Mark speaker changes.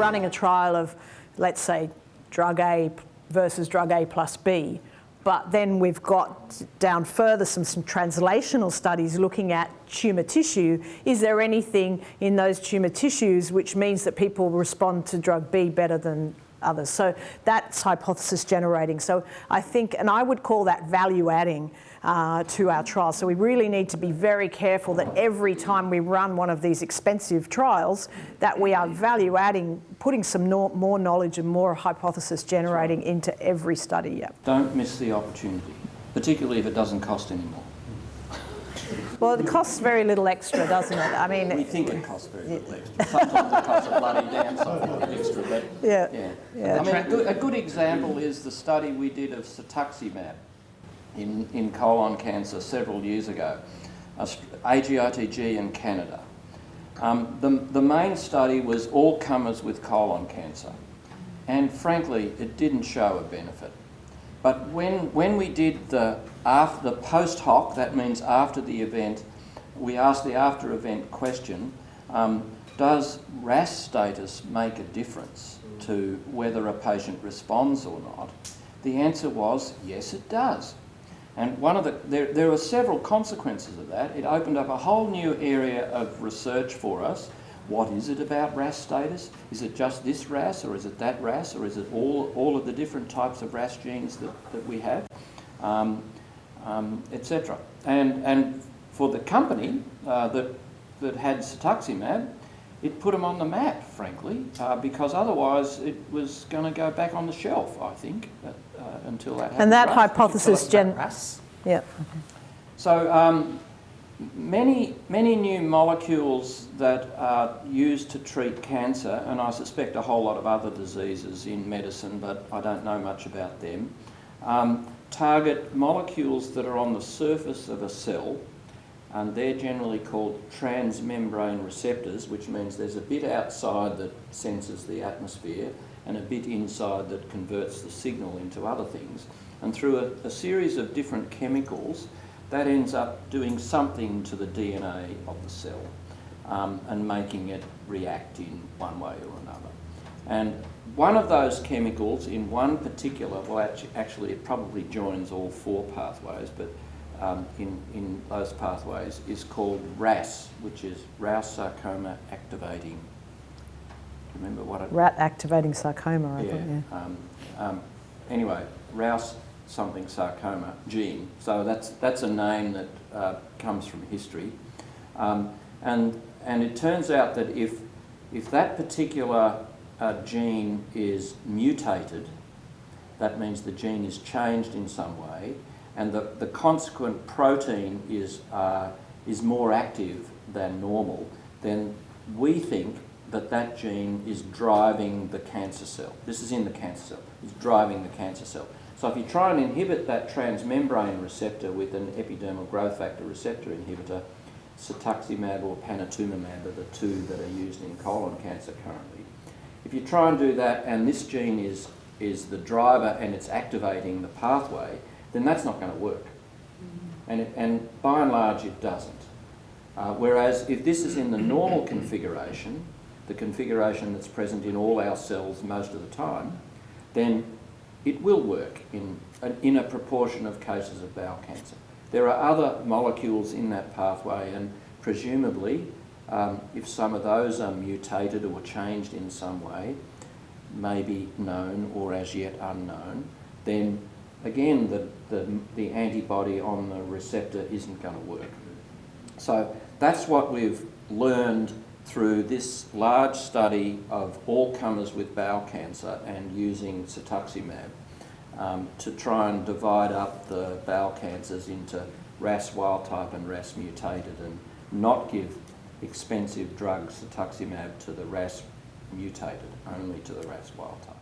Speaker 1: running a trial of, let's say, drug A versus drug A plus B, but then we've got down further some translational studies looking at tumour tissue. Is there anything in those tumour tissues which means that people respond to drug B better than others? So that's hypothesis generating. So I think, and I would call that value adding to our trials. So we really need to be very careful that every time we run one of these expensive trials, that we are value adding, putting some more knowledge and more hypothesis generating into every study. Yeah.
Speaker 2: Don't miss the opportunity, particularly if it doesn't cost any more.
Speaker 1: Well, it costs very little extra, doesn't it? I mean,
Speaker 2: we think it costs very little extra. Sometimes it costs a bloody damn sight extra, but
Speaker 1: yeah.
Speaker 2: I mean, a good example is the study we did of cetuximab in colon cancer several years ago, AGITG in Canada. The main study was all comers with colon cancer, and frankly, it didn't show a benefit. But when we did the post hoc, that means after the event, we asked the after event question, does RAS status make a difference to whether a patient responds or not? The answer was yes, it does. And there were several consequences of that. It opened up a whole new area of research for us. What is it about RAS status? Is it just this RAS, or is it that RAS, or is it all of the different types of RAS genes that we have, etc. And for the company that had cetuximab, it put them on the map, frankly, because otherwise it was going to go back on the shelf, I think, until that happened.
Speaker 1: And that hypothesis yeah.
Speaker 2: So many new molecules that are used to treat cancer, and I suspect a whole lot of other diseases in medicine, but I don't know much about them, target molecules that are on the surface of a cell, and they're generally called transmembrane receptors, which means there's a bit outside that senses the atmosphere and a bit inside that converts the signal into other things. And through a series of different chemicals, that ends up doing something to the DNA of the cell and making it react in one way or another. And one of those chemicals in one particular, well actually it probably joins all four pathways, but in those pathways is called RAS, which is Rouse sarcoma activating. Do you remember what it?
Speaker 1: Rat activating sarcoma, I thought.
Speaker 2: Anyway, Rouse something sarcoma gene. So that's a name that comes from history, and it turns out that if that particular gene is mutated, that means the gene is changed in some way, and the consequent protein is more active than normal, then we think that gene is driving the cancer cell. This is in the cancer cell. It's driving the cancer cell. So if you try and inhibit that transmembrane receptor with an epidermal growth factor receptor inhibitor, cetuximab or panitumumab are the two that are used in colon cancer currently. If you try and do that and this gene is the driver and it's activating the pathway, then that's not going to work. And by and large it doesn't. Whereas if this is in the normal configuration, the configuration that's present in all our cells most of the time, then it will work in a proportion of cases of bowel cancer. There are other molecules in that pathway, and presumably if some of those are mutated or changed in some way, maybe known or as yet unknown, then again the antibody on the receptor isn't going to work. So that's what we've learned through this large study of all comers with bowel cancer and using cetuximab to try and divide up the bowel cancers into RAS wild type and RAS mutated, and not give expensive drugs, cetuximab, to the RAS mutated, only to the RAS wild type.